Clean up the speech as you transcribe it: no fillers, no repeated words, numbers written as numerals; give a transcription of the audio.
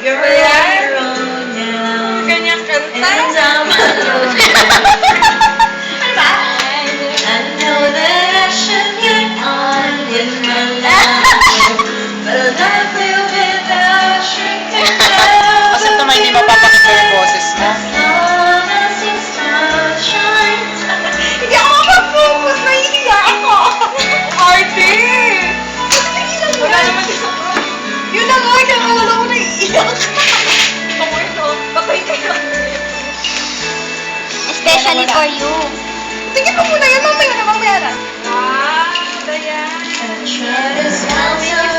You're on your own now. Ganyan kanta. And I'm alone. I know that I should get on with my life, but life will without you. Kasi naman hindi mapapakita yung boses mo. As long as it's sunshine. Hindi ako makapag-focus. Nahihiya ako. Arte! Wala naman dito. Yun na nga, kaya wala ko naiiyak. Ako ito. Patay ka na. Especially for you. Tingin mo muna yan. Mamaya na. Wow, Dayan. I try to smile so